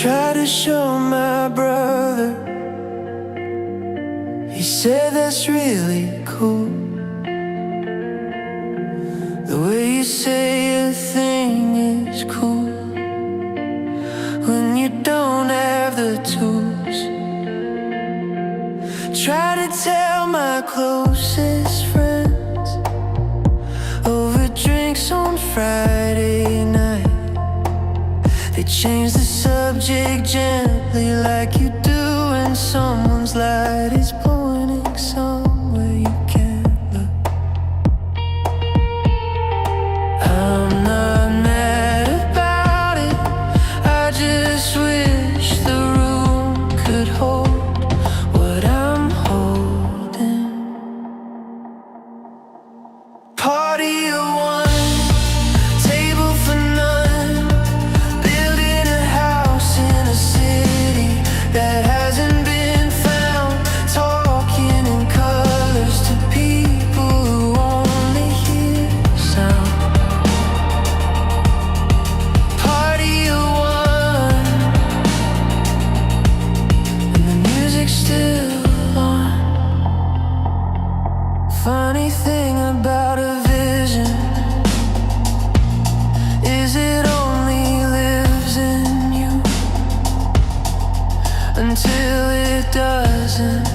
Try to show my brother. He said that's really cool. The way you say a thing is cool when you don't have the tools. Try to tell my closest friends over drinks on Friday night. They change the subject gently like you do when someone's light is pointing somewhere you can't look. I'm not mad about it, I just wish the room could hold what I'm holding. Party of one, table for none, building a house in a city that hasn't been found, talking in colors to people who only hear sound. Party of one, and the music's still on. Funny thing about a vision is it only lives in you until it doesn't,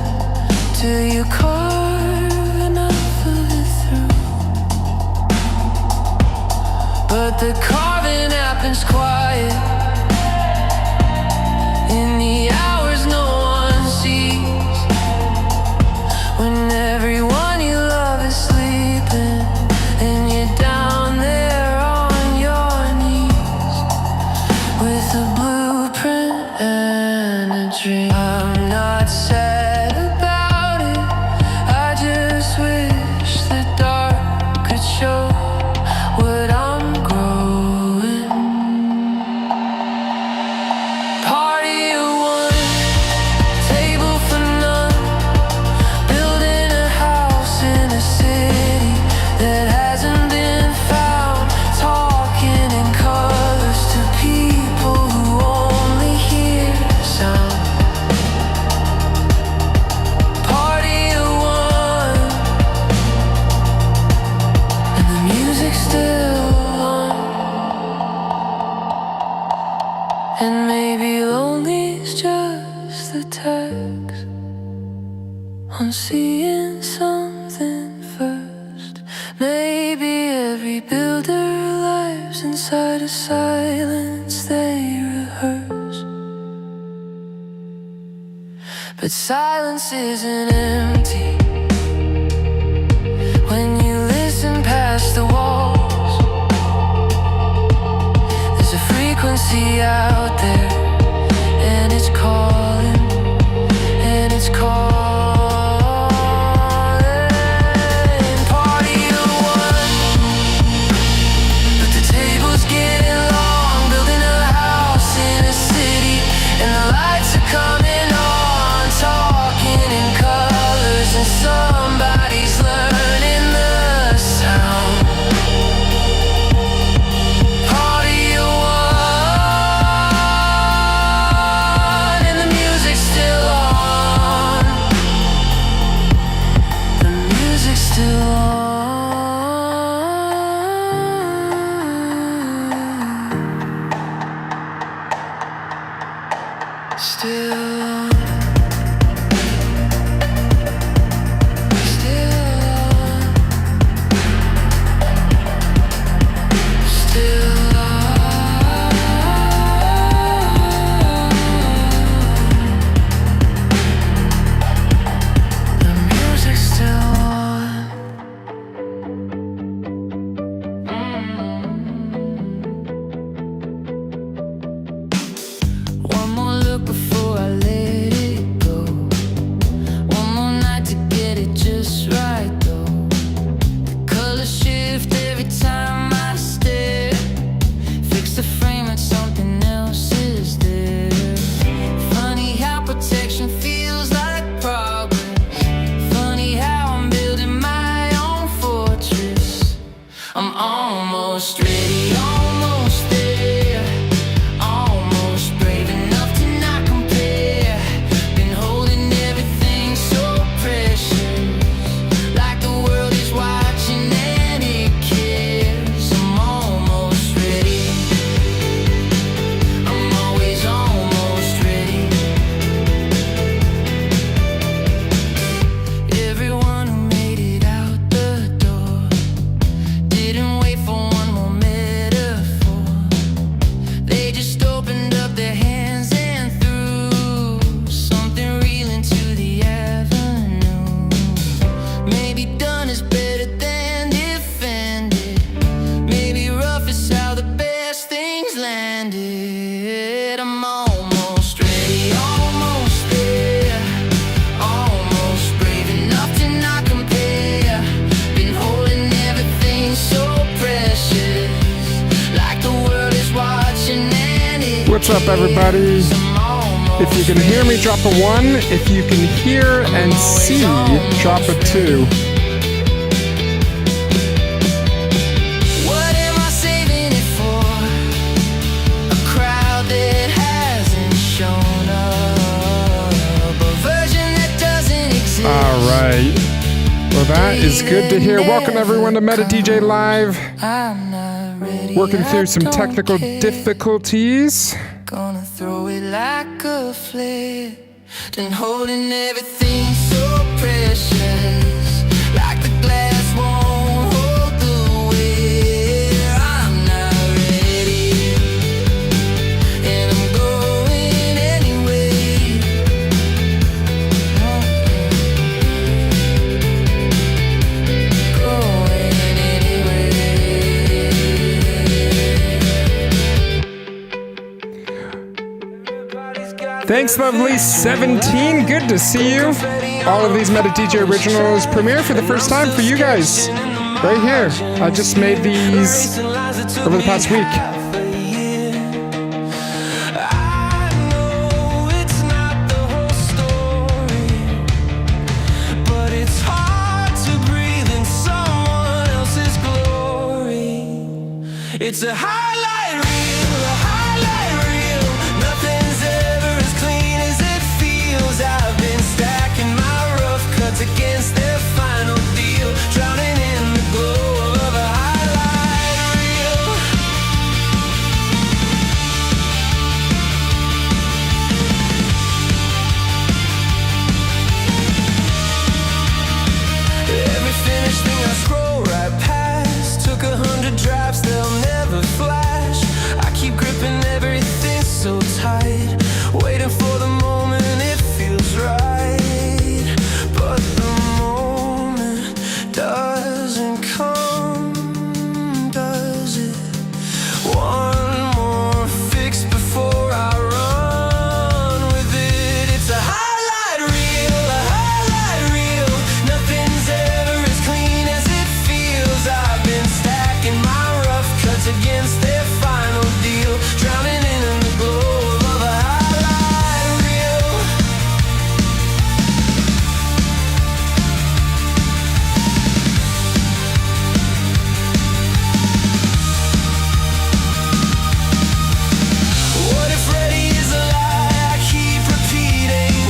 till you carve enough of it through. But the carving happens quiet in the hours no one sees, when everyone you love is sleeping and you're down there on your knees with a blueprint and a dream. I'm not sad about it, I just wish the dark could show what I'm growing. Party of one, table for none, building a house in a city that hasn't been found, talking in colors to people who only hear sound. Party of one, and the music's still on. And maybe lonely's just the tax on seeing something first. Maybe every builder lives inside a silence they rehearse. But silence isn't empty when you listen past the walls. There's a frequency out there, and it's calling, and it's calling. Party of one, but the table's getting long, building a house in a city, and the lights are coming on, talking in colors, and somebody's learning the sound. Party of one, and the music's still on. The music's still on. Still on. Still on. Still on. The music's still on. One more look before I leave. landed. I'm almost ready, almost there, almost brave enough to not compare. Been holding everything so precious, like the world is watching and it. What's up, everybody? If you can hear me, drop a 1. If you can hear and see, drop a 2. What am I saving it for? A crowd that hasn't shown up, a version that doesn't exist. All right. Well, that is good to hear. Welcome, everyone, to MetaDJ Live. I'm not ready. Working through some technical difficulties. Gonna throw it like a flare. Been holding everything so precious, like the glass won't hold the weight. I'm not ready, and I'm going anyway. Going anyway. Thanks, lovely 17. Good to see you. All of these MetaDJ originals premiere for the first time for you guys right here. I just made these over the past week. I know it's not the whole story, but it's hard to breathe in someone else's glory. It's a highlight reel, a highlight reel. Nothing's ever as clean as it feels. I've been stacking my rough cuts against their final deal, drowning in the glow of a highlight reel. Every finished thing I scroll right past. Took 100 drafts, they'll never flash. I keep gripping everything so tight, waiting for the moment it feels right. But the moment doesn't come, does it? One more fix before I run with it. It's a highlight reel, a highlight reel. Nothing's ever as clean as it feels. I've been stacking my rough cuts against their final deal, drowning in the glow of a highlight reel. What if ready is a lie? I keep repeating.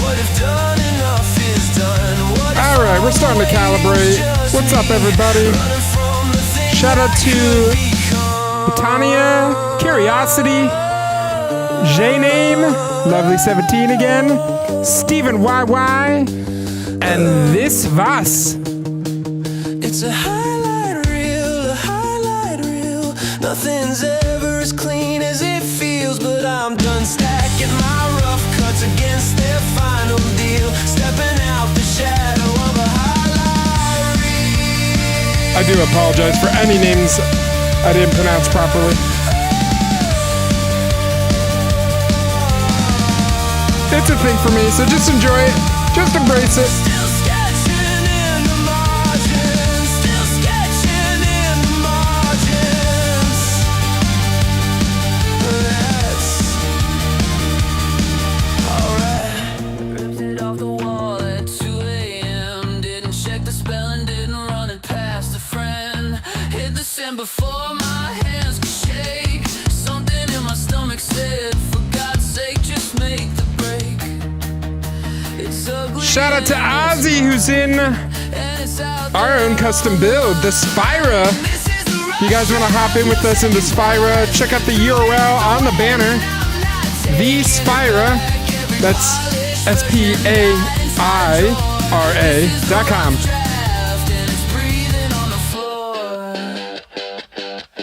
What if done enough is done? What if All right, we're starting to calibrate. What's up, everybody? running from the things Shout out to become? Tanya, Curiosity, J-Name, Lovely 17 again, Stephen YY, and This Vas. It's a highlight reel, a highlight reel. Nothing's ever as clean as it feels, but I'm done stacking my rough cuts against their final deal, stepping out the shadow of a highlight reel. I do apologize for any names I didn't pronounce properly. It's a thing for me, so just enjoy it. Just embrace it. Still sketching in the margins, still sketching in the margins. That's alright. Ripped it off the wall at 2 a.m. Didn't check the spelling, didn't run it past a friend. Hit the send before my hands could shake. Something in my stomach said, for God's sake, just make the break. It's ugly. Shout out to Ozzy, who's in our own custom build, the Spira. You guys want to hop in with us into Spira? Check out the URL on the banner. The Spira. That's SPAIRA.com.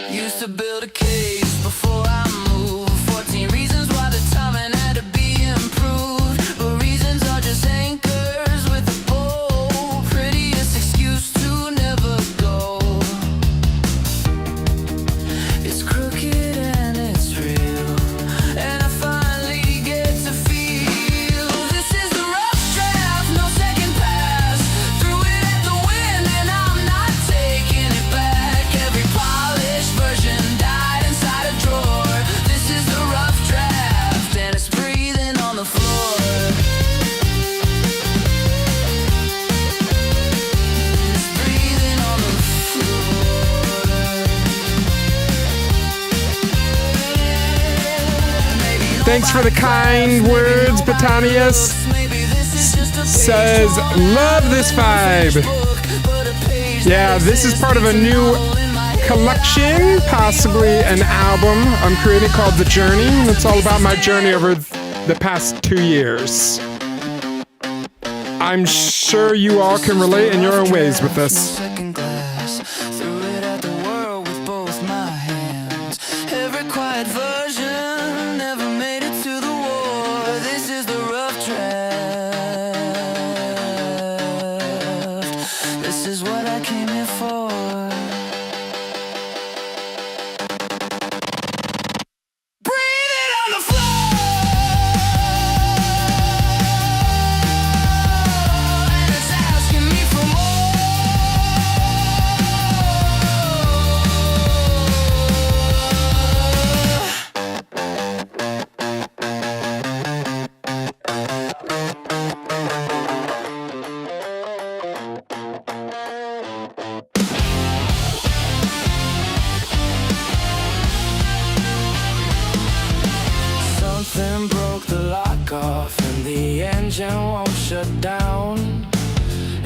Used to build a case before I moved. 14 reasons why the timing had to be improved. But reasons are just anchors with a bow. Prettiest excuse to never go. It's crooked and Thanks for the kind words, Betanius. Says, love this vibe. Yeah, this is part of a new collection, possibly an album I'm creating called The Journey. It's all about my journey over the past 2 years. I'm sure you all can relate in your own ways with this.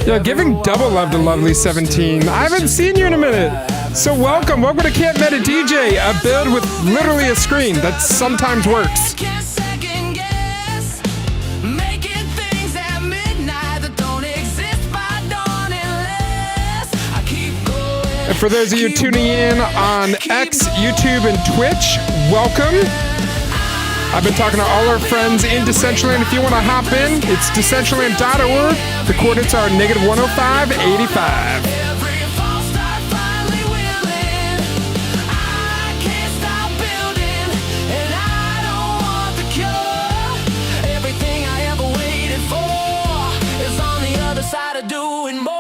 Yo, giving double love to Lovely 17. I haven't seen you in a minute. So welcome to Can't MetaDJ, a build with literally a screen that sometimes works. And for those of you tuning in on X, YouTube, and Twitch, welcome. I've been talking to all our friends in Decentraland. If you want to hop in, it's decentraland.org. The coordinates are -10585. Everything I ever waited for is on the other side of doing more.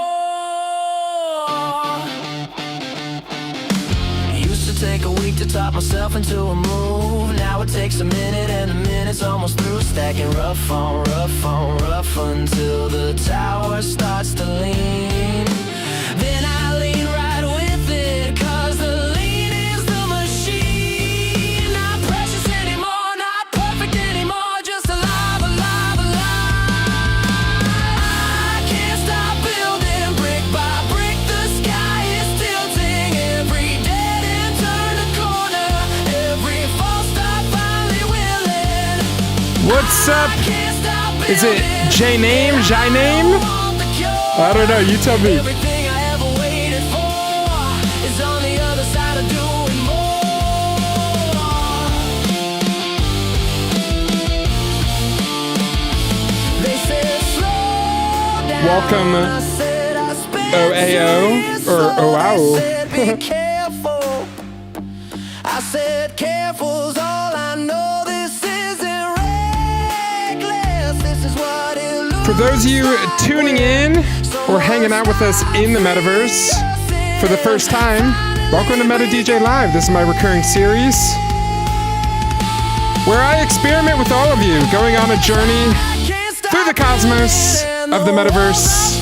Used to take a week to talk myself into a move. Now it takes a minute and the minute's almost through. Stacking rough on rough until the tower starts to lean. Then I lean right with it, cause the lean is the machine. Not precious anymore, not perfect anymore, just alive, alive, alive. I can't stop building brick by brick. The sky is tilting. Every dead end turn a corner. Every false start finally willing. What's up? Is it J-Name? J-Name? I don't know, you tell me. Everything I ever waited for is on the other side of doing more. They said slow down. Welcome, I said I spent OAO, years or slow. I OAO. said be careful. I said careful's all I know. This isn't reckless. This is what it looks. For those of you tuning in or hanging out with us in the metaverse for the first time, welcome to MetaDJ Live. This is my recurring series where I experiment with all of you, going on a journey through the cosmos of the metaverse,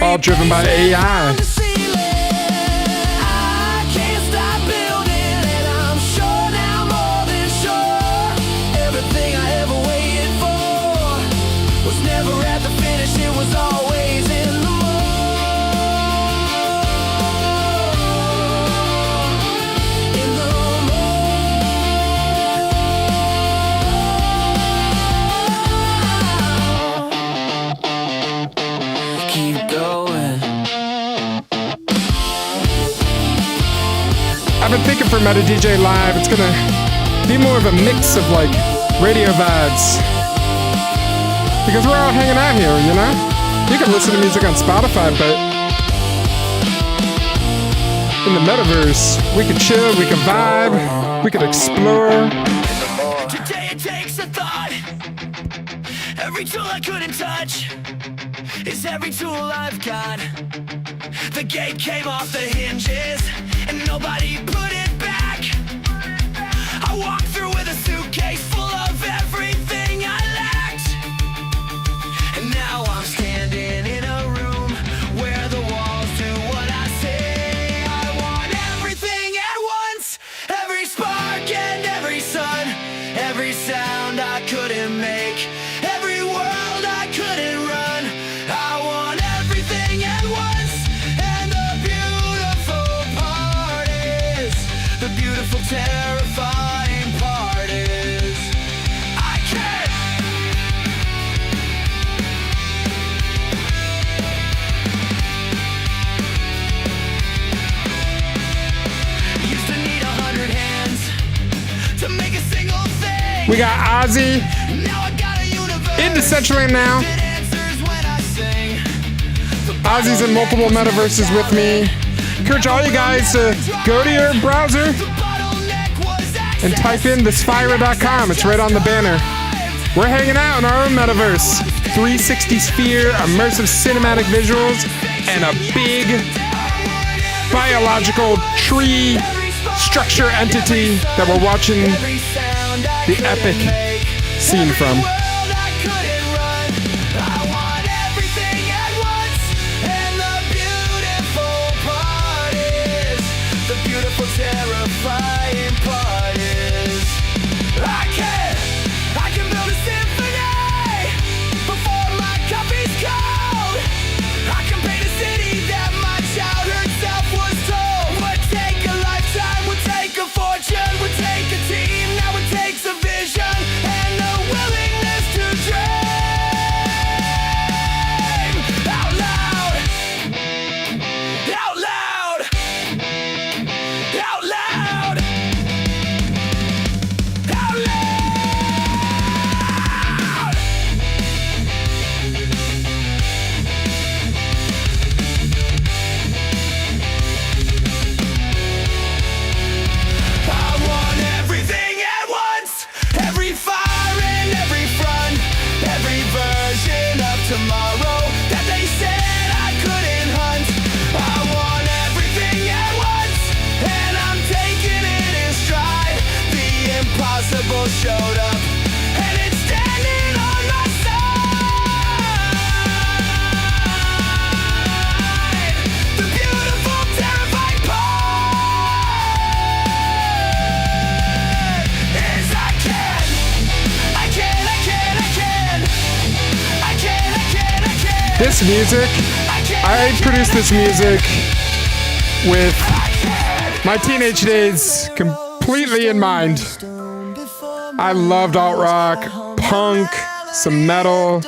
all driven by AI. I've been thinking for MetaDJ Live, it's gonna be more of a mix of like radio vibes. Because we're all hanging out here, you know? You can listen to music on Spotify, but in the metaverse, we could chill, we could vibe, we could explore. Today it takes a thought. Every tool I couldn't touch is every tool I've got. The gate came off the hinges and nobody put it back. I walked through with a suitcase full of everything I lacked. And now I'm standing in a room where the walls do what I say. I want everything at once. terrifying part is I can't. Used to need 100 hands to make a single thing. We got Ozzy Now I got a universe into Centraland now. that answers when I sing. Ozzy's in multiple metaverses with me. Encourage all you guys to go to your browser The bottleneck was and type in thespira.com. It's right on the banner. We're hanging out in our own metaverse. 360 sphere, immersive cinematic visuals, and a big biological tree structure entity that we're watching the epic scene from. Terrifying part is I can build a symphony before my coffee's cold. I can paint a city that my childhood self was told would take a lifetime, would take a fortune, would take a team. Now it takes a vision and a willingness to dream out loud, out loud, out loud, out loud. I want everything at once, every fire in every front, every version of tomorrow that they said I couldn't hunt. I want everything at once, and I'm taking it in stride. The impossible showed up, and it's standing on my side. The beautiful, terrifying part is I can. This music, I produced this music with my teenage days completely in mind. I loved alt rock, punk, some metal,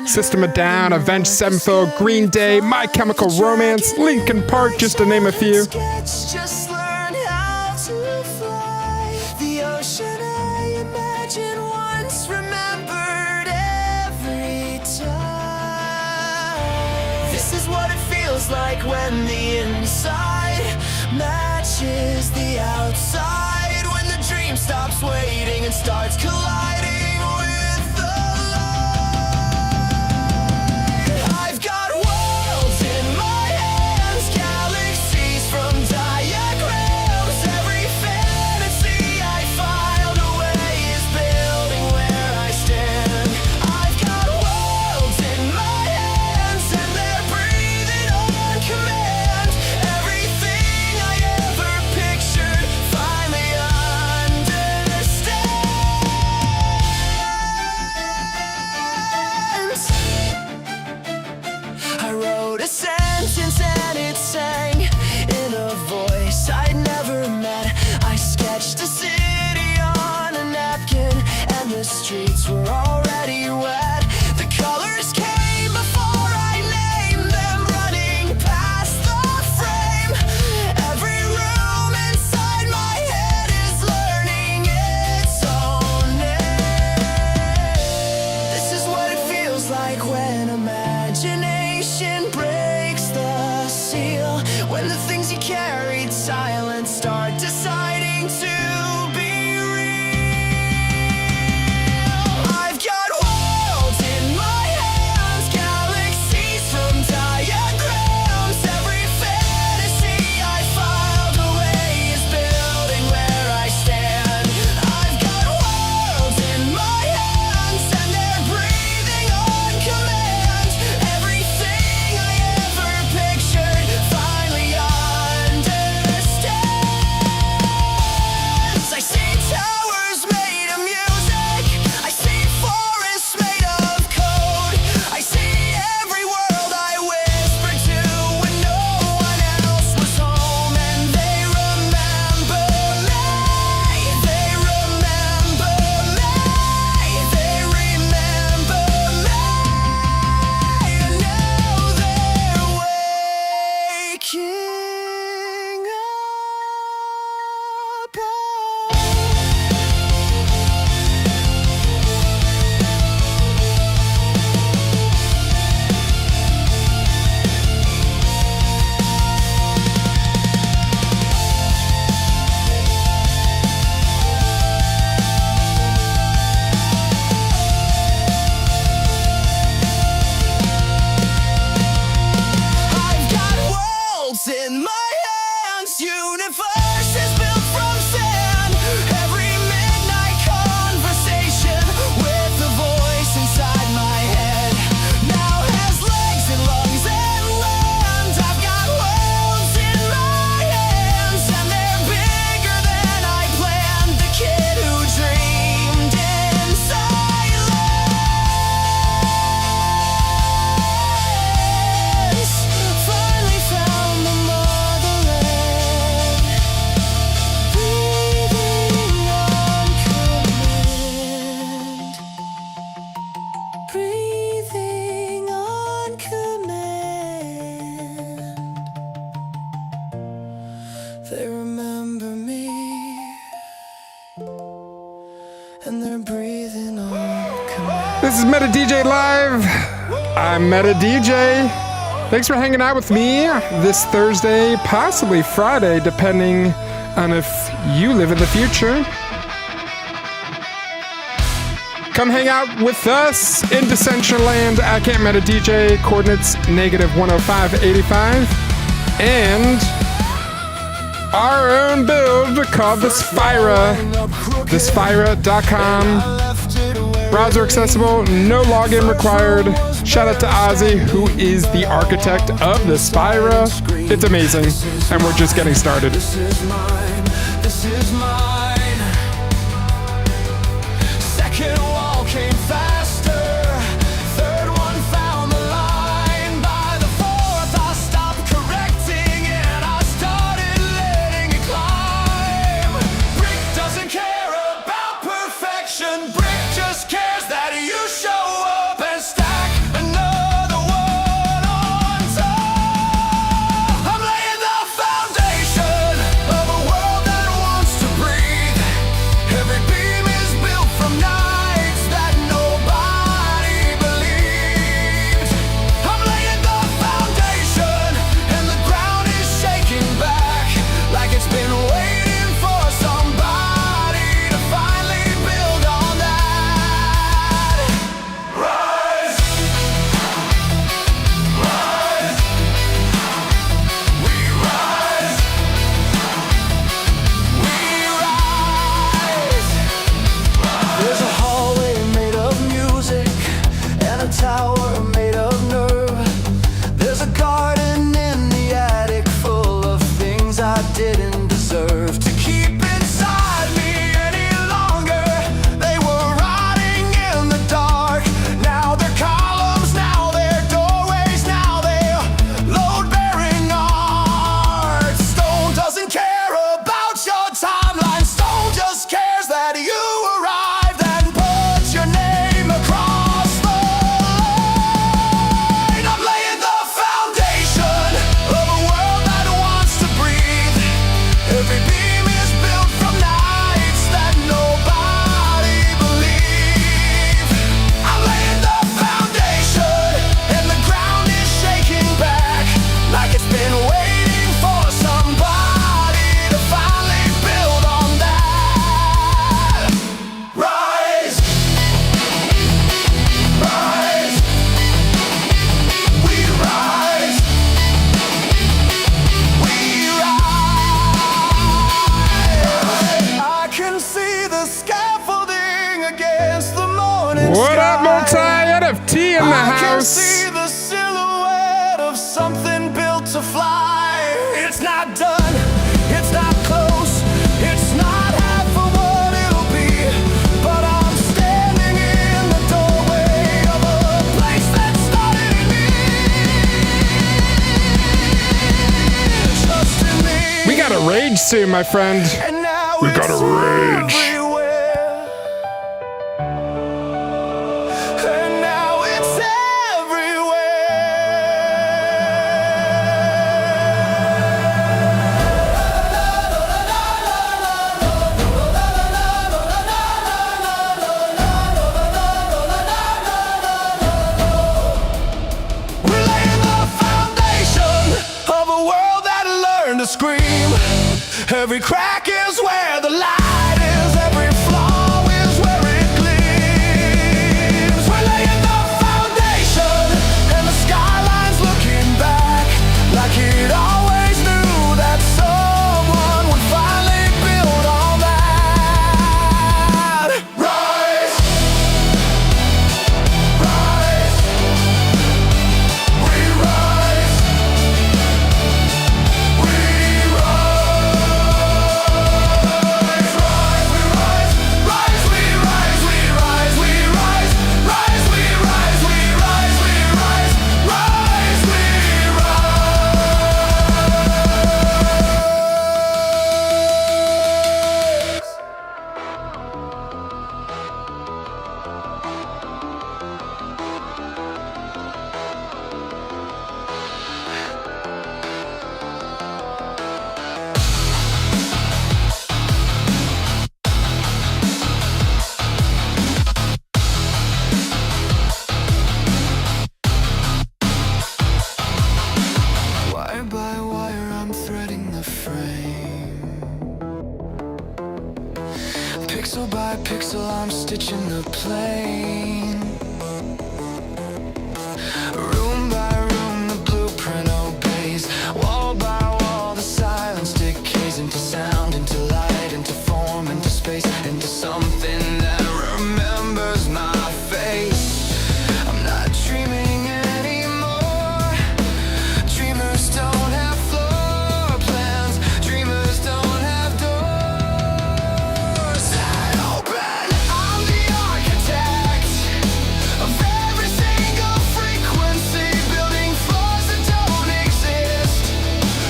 System of a Down, Avenged Sevenfold, Green Day, My Chemical Romance, Linkin Park, just to name a few. Just learn how to fly. The ocean I imagined once remembered every time. This is what it feels like when the inside matches the outside. When the dream stops waiting and starts colliding with the light. I've got worlds in my hands, galaxies from diagrams. Every fantasy I filed away is building where I stand. I've got worlds in my hands, and they're breathing on command. Everything I ever pictured finally understands. I wrote a sentence and it sang in a voice I'd never met. I sketched a city on a napkin, and the streets were already wet. The colors came before I named them, running past the frame. Every room inside my head is learning its own name. This is what it feels like when imagination breaks the seal. When the things you carried silent start deciding to be real. I've got worlds in my hands, galaxies from diagrams. Every fantasy I filed away is building where I stand. I've got worlds in my hands, and they're breathing on command. Everything I ever pictured finally understands. universe is built from sand. Every midnight conversation with the voice inside my head now has legs and lungs and lands. I've got worlds in my hands, and they're bigger than I planned. The kid who dreamed in silence finally found the motherland, breathing on command. They remember me, and they're breathing on command. This is MetaDJ Live. I'm MetaDJ. Thanks for hanging out with me this Thursday, possibly Friday, depending on if you live in the future. Come hang out with us in Decentraland at Camp MetaDJ, coordinates -10585, and our own build called the Spira, thespira.com. Browser accessible, no login required. Shout out to Ozzy, who is the architect of the Spira. It's amazing, and we're just getting started. This is mine, this is mine. Second wall came faster, third one found the line. By the fourth I stopped correcting and I started letting it climb. Brick doesn't care about perfection, Brick just cares that you show up and stack another one on top. I'm laying the foundation of a world that wants to breathe. Every beam is built from nights that nobody believed. I'm laying the foundation and the ground is shaking back like it's been waiting for somebody to finally build on that. Rise, rise, we rise, we rise. There's a hallway made of music and a tower made of nerve. There's a garden in the attic full of things I didn't deserve to keep inside me any longer. They were rotting in the dark. Now they're columns, now they're doorways, now they're load-bearing art. Stone doesn't care about your timeline. Stone just cares that you arrived and put your name across the line. I'm laying the foundation of a world that wants to breathe. Every beam is built from nights that nobody believed. I'm laying the foundation and the ground is shaking back like it's been waiting for somebody to finally build on that. Rise, rise, we rise, we rise. I can see the scaffolding against the morning What up, sky. multi-NFT in the I can house? see the silhouette of something built to fly. It's not done, it's not close, it's not half of what it'll be. But I'm standing in the doorway of a place that started in me. Trust in me. We got a rage soon, my friend. And now We it's gotta rage. everywhere. And now it's everywhere. We're laying the foundation of a world that learned to scream. Every crack is where the light is. Every flaw is where it gleams. We're laying the foundation and the skyline's looking back like it always knew that someone Pixel by pixel, I'm stitching the plane. Room by room, the blueprint obeys. Wall by wall, the silence decays into sound, into light, into form, into space, into something that remembers my face. I'm not dreaming anymore. Dreamers don't have floor plans. Dreamers don't have doors that open. I'm the architect of every single frequency, building floors that don't exist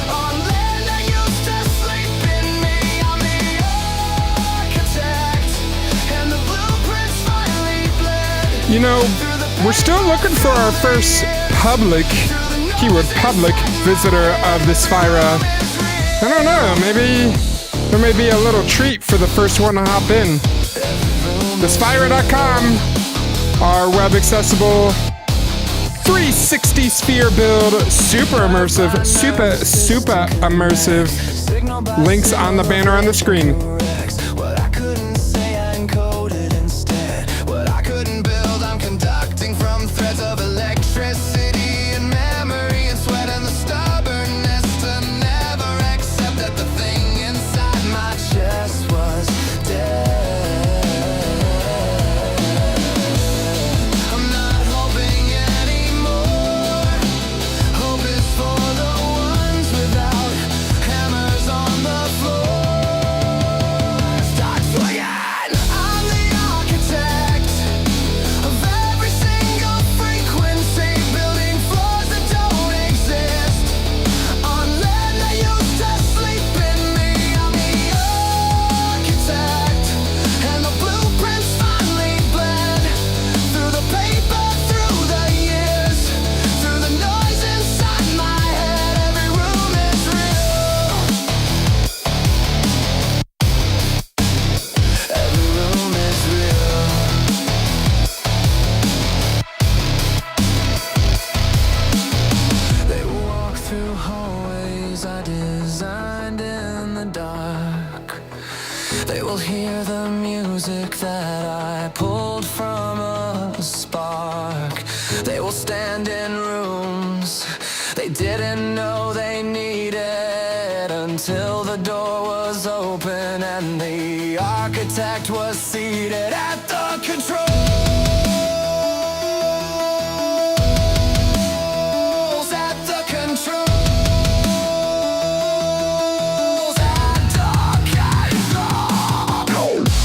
on land that used to sleep in me. I'm the architect, and the blueprints finally bled. You know, we're still looking for our first public, keyword public, visitor of the Spira. I don't know, maybe there may be a little treat for the first one to hop in. Thespira.com, our web accessible 360 sphere build, super immersive, super immersive. Links on the banner on the screen. What I couldn't say, I encoded instead. What I couldn't build, I'm conducting from threads of electricity and memory and sweat and the stubbornness to never accept that the thing inside my chest was dead. I'm not hoping anymore. Hope is for the ones without hammers on the floor. Start swinging. I'm the architect of every single frequency, building floors that don't exist on land that used to sleep in me. I'm the architect, and the blueprints finally bled through the paper, through the years, through the noise inside my head. Every room is real. Every room is real. They will walk through hallways I designed in the dark. They will hear the music that I pulled from a spark. They will stand in rooms they didn't know they needed until the door was open and the architect was seated at the controls. At the controls. At the controls.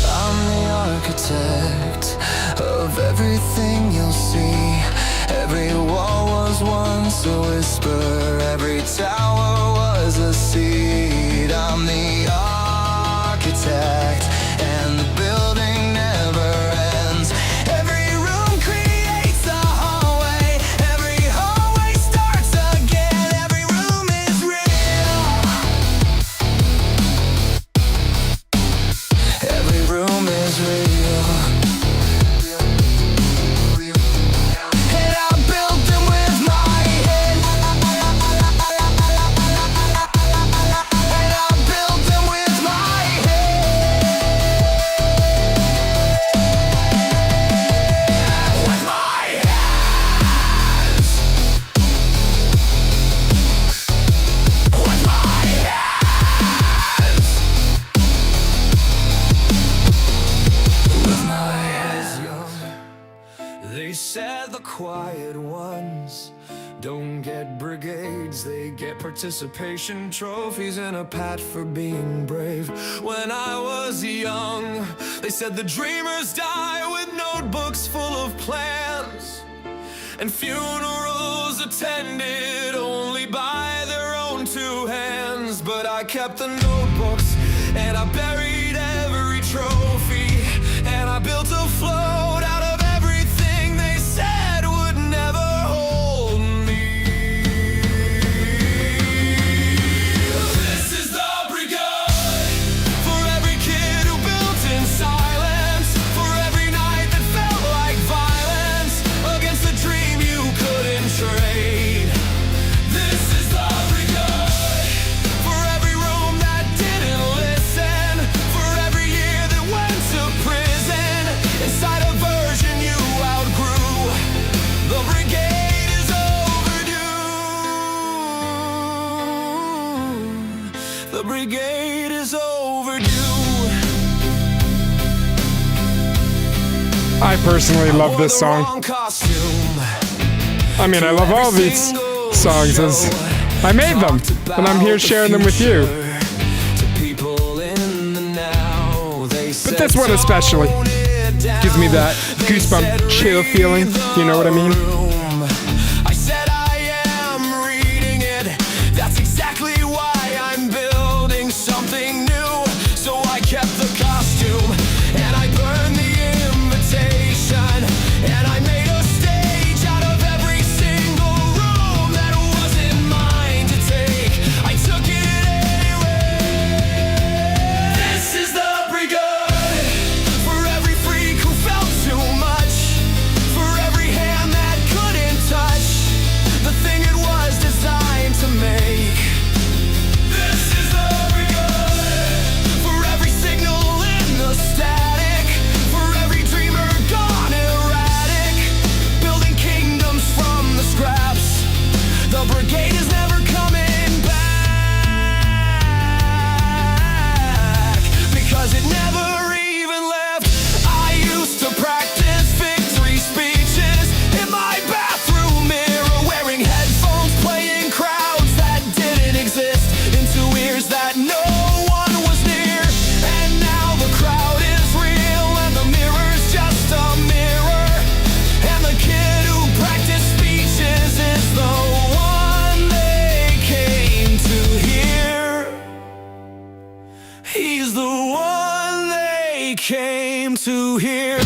I'm the architect of everything you'll see. Every wall was once a whisper, every tower was a seed. I'm the architect, and the building never ends. Every room creates a hallway, every hallway starts again. Every room is real. Every room is real. And I built them with my head. And I built them with my head. With my hands. With my hands. With my hands. They said the quiet ones don't get brigades, they get participation trophies and a pat for being brave. When I was young, they said the dreamers die with notebooks full of plans and funerals attended only by their own two hands. But I kept the notebooks and I buried every trophy, and I built a float out of everything they said would never I personally love this song. I mean, I love all these songs as I made them, and I'm here sharing them with you. But this one especially gives me that goosebump chill feeling, you know what I mean? I said I am reading it. That's exactly why I'm building something new. So I kept the costume and I burned the invitation, and I made a stage out of every single room that wasn't mine to take. I took it anyway. This is the brigade for every freak who felt too much, for every hand that couldn't touch the thing it was designed to make. This is the brigade for every signal in the static, for every dreamer gone erratic, building kingdoms from the scraps. The brigade is never coming back because it never even left. I used to practice victory speeches in my bathroom mirror, wearing headphones, playing crowds that didn't exist into ears that no one was near. And now the crowd is real and the mirror's just a mirror, and the kid who practiced speeches is the one they came to hear. He's the one they came to hear.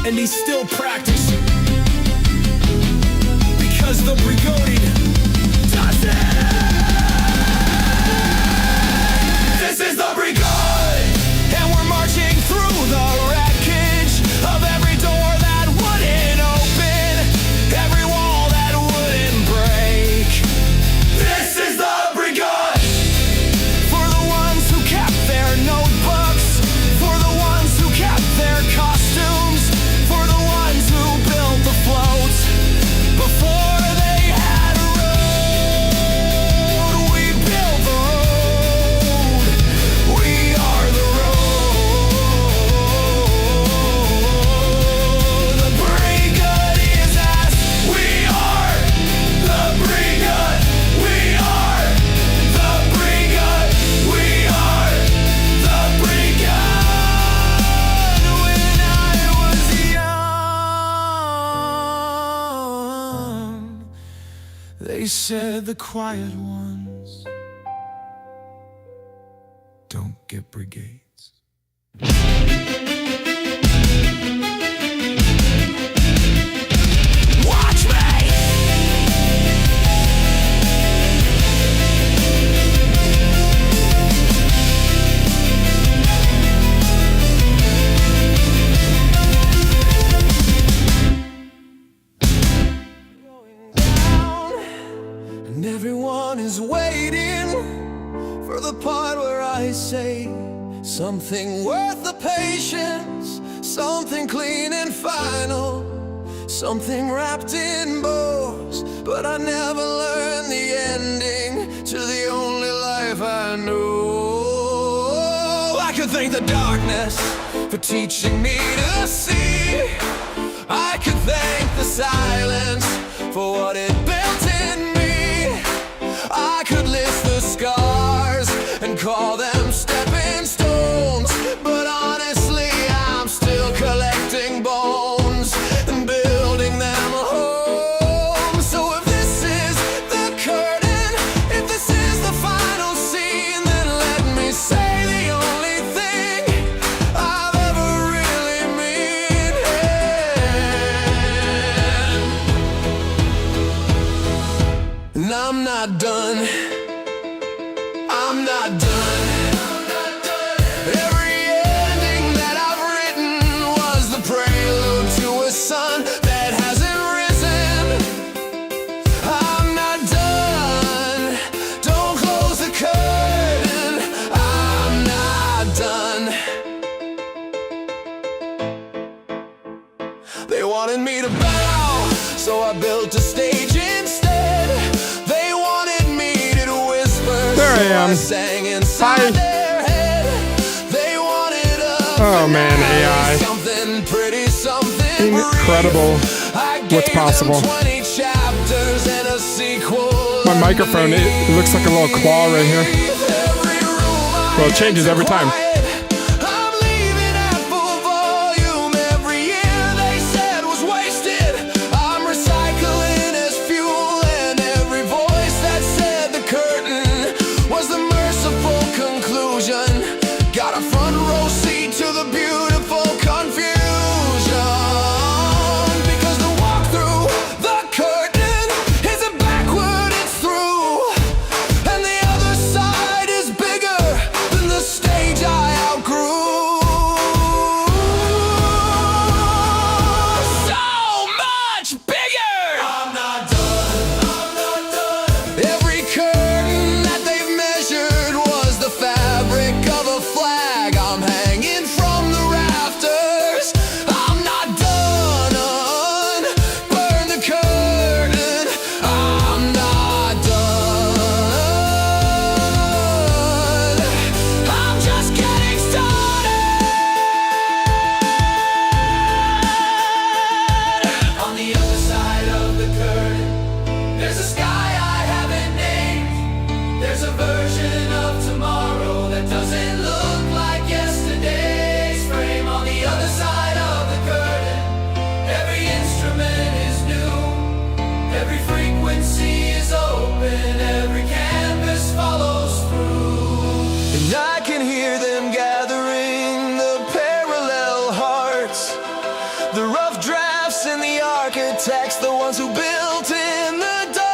And he's still practicing because the brigade does it. This is the brigade, and we're marching through the wreckage of every door that wouldn't open, every wall that wouldn't break. This is the brigade for the ones who kept their notebooks, for the ones who kept their costumes, for the ones who built the floats before they had a road. We build the road. We are the road. The brigade is us. We are the brigade. We are the brigade. We are the brigade. When I was young, they said the quiet ones don't get brigades. Watch me! And everyone is waiting for the part where I say something worth the patience, something clean and final, something wrapped in bows. But I never learned the ending to the only life I know. I could thank the darkness for teaching me to see. I could thank the silence for what it built in me. I could list the scars and call them stepping stones, but honestly I'm still collecting bones and building them a home. So if this is the curtain, if this is the final scene, then let me say the only thing I've ever really meant. And I'm not done. I'm not done. Every ending that I've written was the prelude to a sun that hasn't risen. I'm not done. Don't close the curtain. I'm not done. They wanted me to bow, so I built a stage instead. They wanted me to whisper, There I so am. I sang inside Hi. their head. Oh man, AI. Incredible what's possible. My microphone, it looks like a little claw right here. Well, it changes every time. Architects, the ones who built in the dark,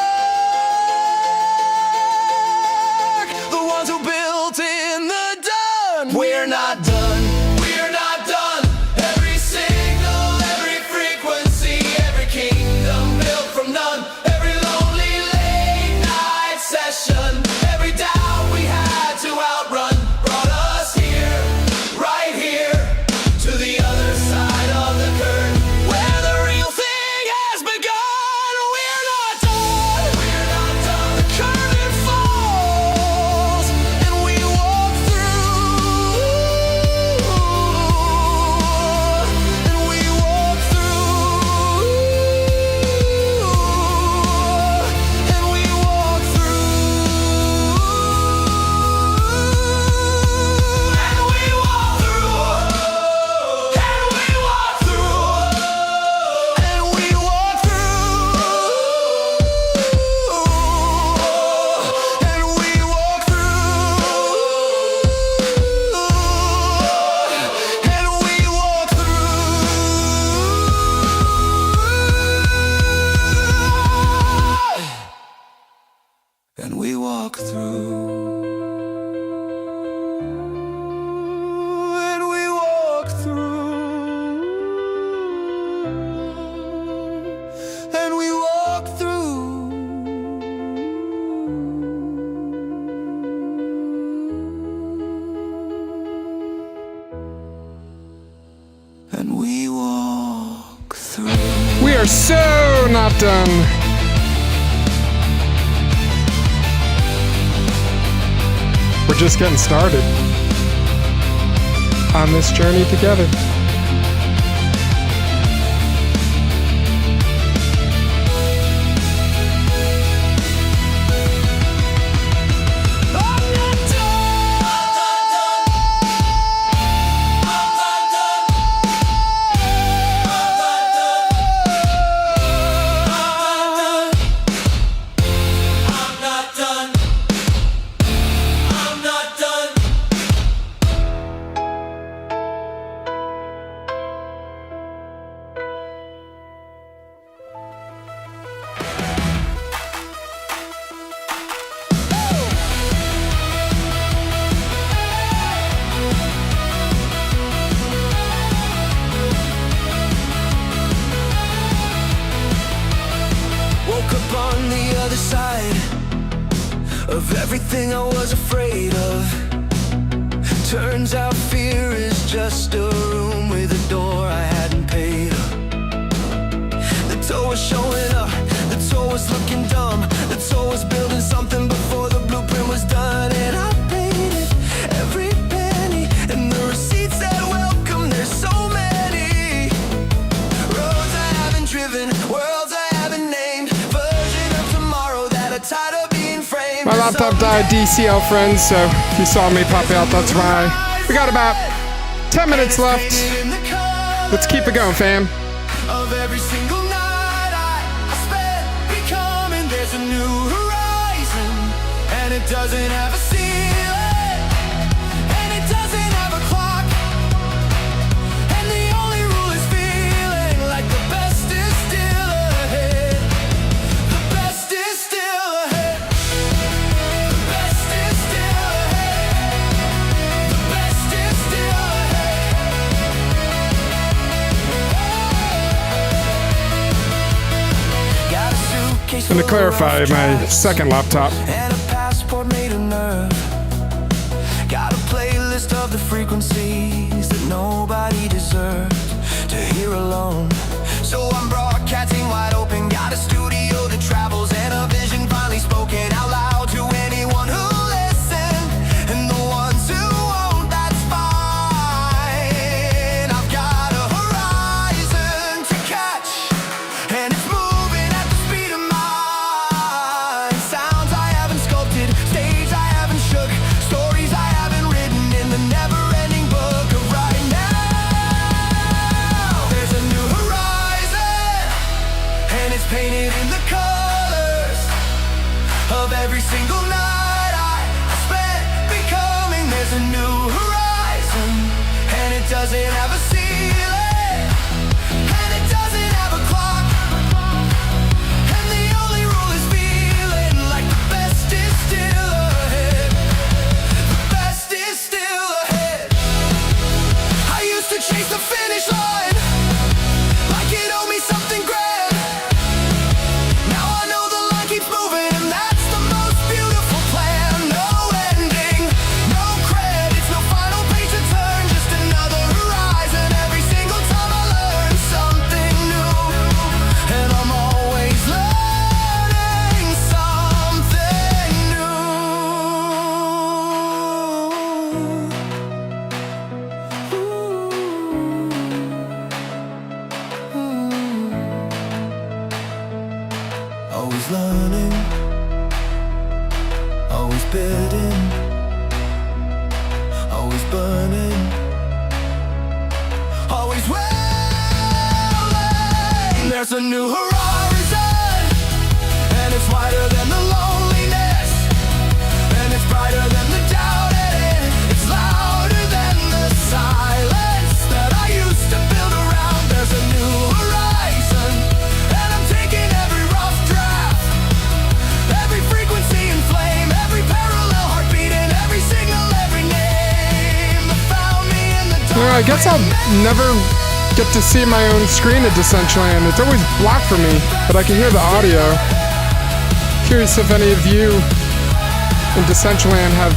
the ones who built in the dawn. We're not done, we're not done. Every signal, every frequency, every kingdom built from none. Every lonely late night session, every doubt we had to outrun brought us here, right here, to the other side of the curtain. And we walk through, and we walk through, and we walk through, and we walk through. We are so not done. We're just getting started on this journey together. On the other side of everything I was afraid of. Turns out fear is just a room with a door I hadn't paid up. The toll was showing up, the toll was looking dumb, the toll was building something before the blueprint was done. And I paid it, every penny, and the receipt said welcome. laptop died, DCL friends, so if you saw me pop out, that's why. We got about 10 minutes left. Let's keep it going, fam. Of every single night I spent becoming, there's a new horizon, and it doesn't have a ceiling, and it doesn't have a clock, and the only rule is feeling like the best is still ahead. The best is still ahead. The best is still ahead. The best is still ahead. Got a suitcase And to full of clarify, my tracks second laptop. and a passport made of nerve. Got a playlist of the frequencies that nobody deserves to hear alone. So I'm broadcasting wide open. Got a studio that travels and a vision finally spoken out loud to anyone who listens, and the ones who won't, that's fine. I've got a horizon to catch, and it's moving at the speed of mine. Sounds I haven't sculpted, stage I haven't shook, stories I haven't written in the never-ending book of right now. There's a new horizon, and it's painted in the colors of every single night I spent becoming. There's a new horizon, and it doesn't have a ceiling, and it doesn't have a clock, and the only rule is feeling like the best is still ahead. The best is still ahead. I used to chase the finish line like it owed me something grand. Now I know the line keeps moving, and that's the most beautiful plan. No ending, no credits, no final page to turn, just another horizon. Every single time I learn something new, and I'm always learning something new. Always learning, always building, always burning, always willing. There's a new horizon, and it's wider than the loneliness, and it's brighter than the doubt, and it's louder than the silence that I used to build around. There's a new horizon, and I'm taking every rough draft, every frequency and flame, every parallel heartbeat, and every signal, every name that found me in the dark. I guess I'll never get to see my own screen at Decentraland. It's always blocked for me, but I can hear the audio. Curious if any of you in Decentraland have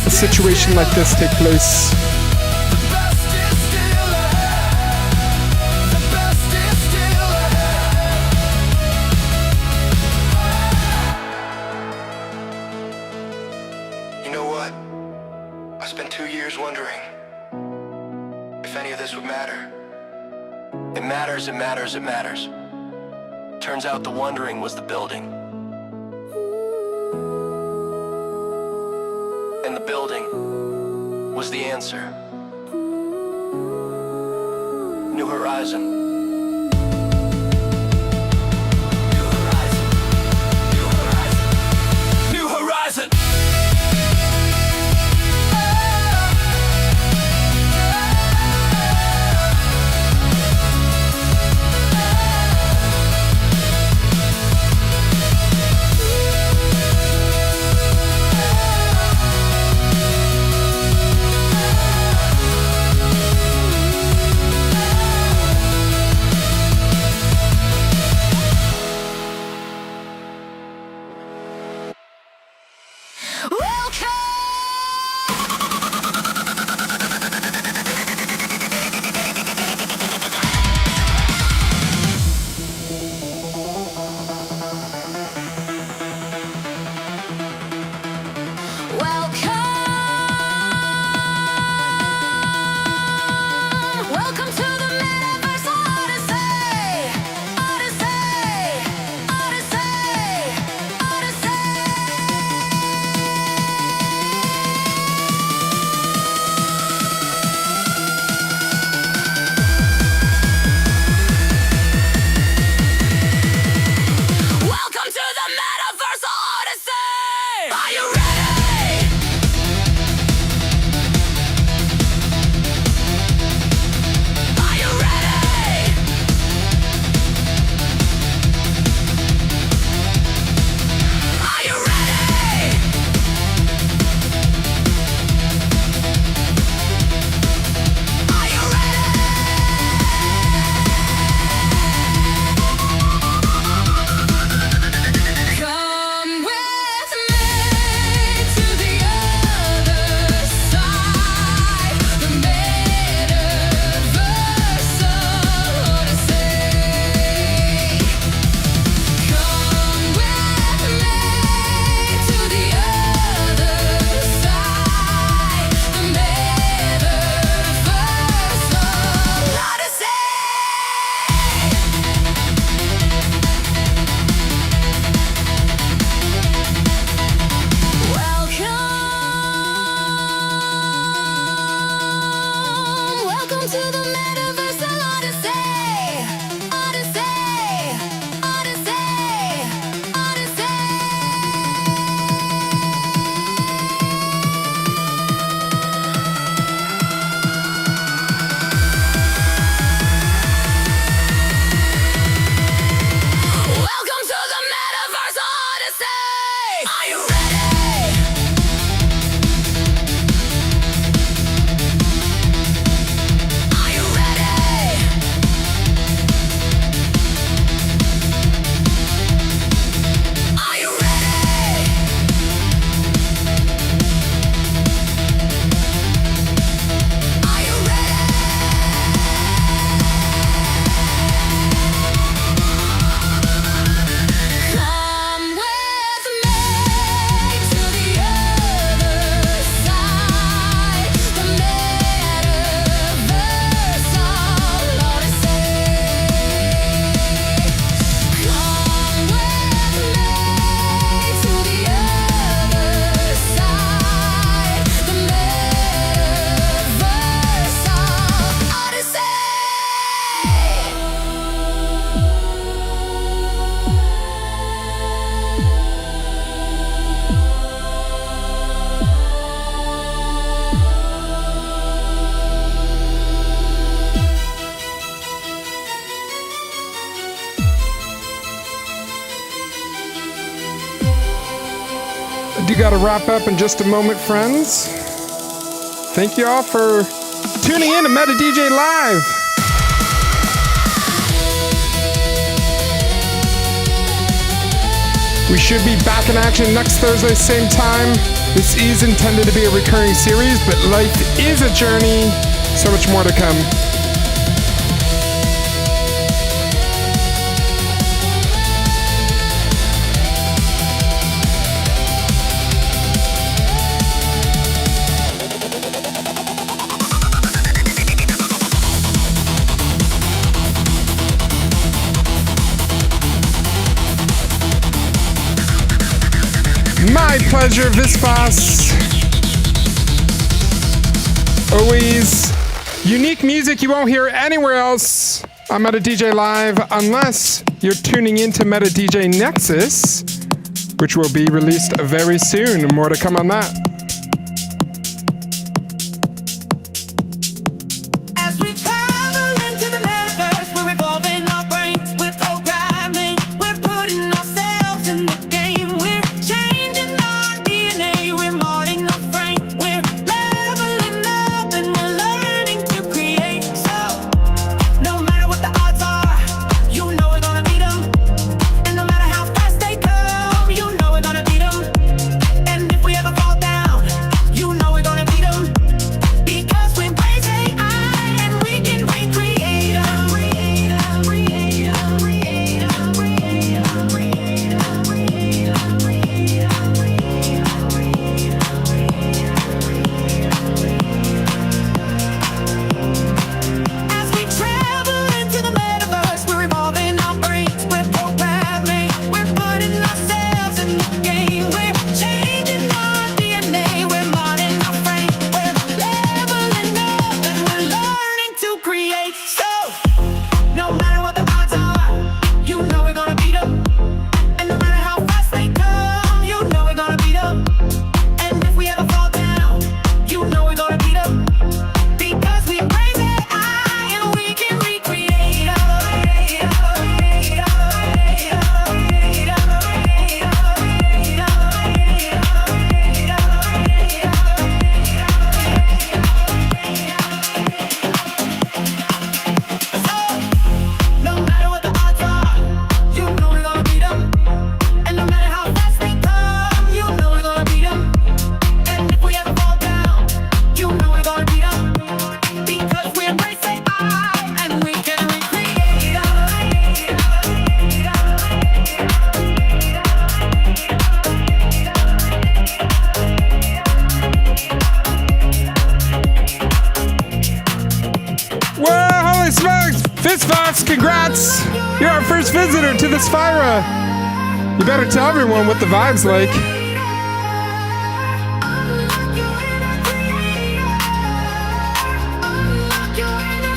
a situation like this take place. The best is still ahead. The best is still ahead. You know what? I spent 2 years wondering if any of this would matter. It matters, it matters, it matters. Turns out the wondering was the building. And the building was the answer. New horizon. New horizon. New horizon. New horizon. to the metaverse, Odyssey, Odyssey, Odyssey, Odyssey. Welcome to the metaverse, Odyssey. Are you ready? Are you ready? Are you ready? Are you ready? Come with me to the other side, the metaverse Odyssey. Come with me to the other side, the metaverse Odyssey. I do got to wrap up in just a moment, friends. Thank you all for tuning in to MetaDJ Live. We should be back in action next Thursday, same time. This is intended to be a recurring series, but life is a journey. So much more to come. My pleasure, Vispas. Always unique music you won't hear anywhere else on MetaDJ Live unless you're tuning into MetaDJ Nexus, which will be released very soon. More to come on that. As we travel into the metaverse, we're evolving our brains, we're programming, we're putting ourselves in the game, we're changing our DNA, we're modding our frame, we're leveling up and we're learning to create. So, no matter what the odds are, you know we're gonna beat them. And no matter how fast they come, you know we're gonna beat them. And if we ever fall down, you know we're gonna beat them. Because we embrace AI and we can recreate them. As we travel into the metaverse, we're evolving our brains, we're programming, we're putting ourselves in the game, we're changing our DNA, we're modding our frame, we're leveling up and we're learning to create. So, no matter what the odds are, you know we're gonna beat them. And no matter how fast they come, you know we're gonna beat them. And if we ever fall down, you know we're gonna beat them. Because we embrace AI and we can recreate them. No matter what the odds are, you know we're gonna beat them. And no matter how fast they come, you know we're gonna beat them. And if we ever fall down, you know we're gonna beat them. Because we embrace AI and we can recreate them. Whoa, holy smokes! Vispas, congrats! You're our first visitor to the Spira. You better tell everyone what the vibe's like. Unlock your inner creator. Unlock your inner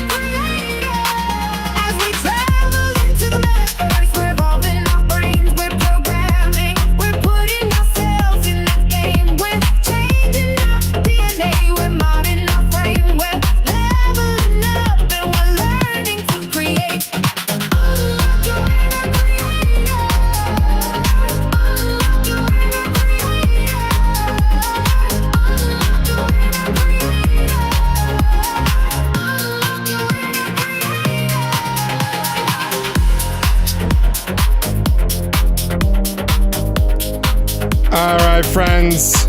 friends.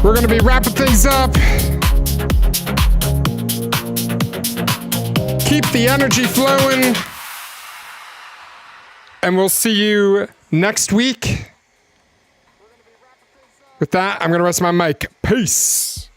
We're going to be wrapping things up. Keep the energy flowing. And we'll see you next week. With that, I'm going to rest my mic. Peace.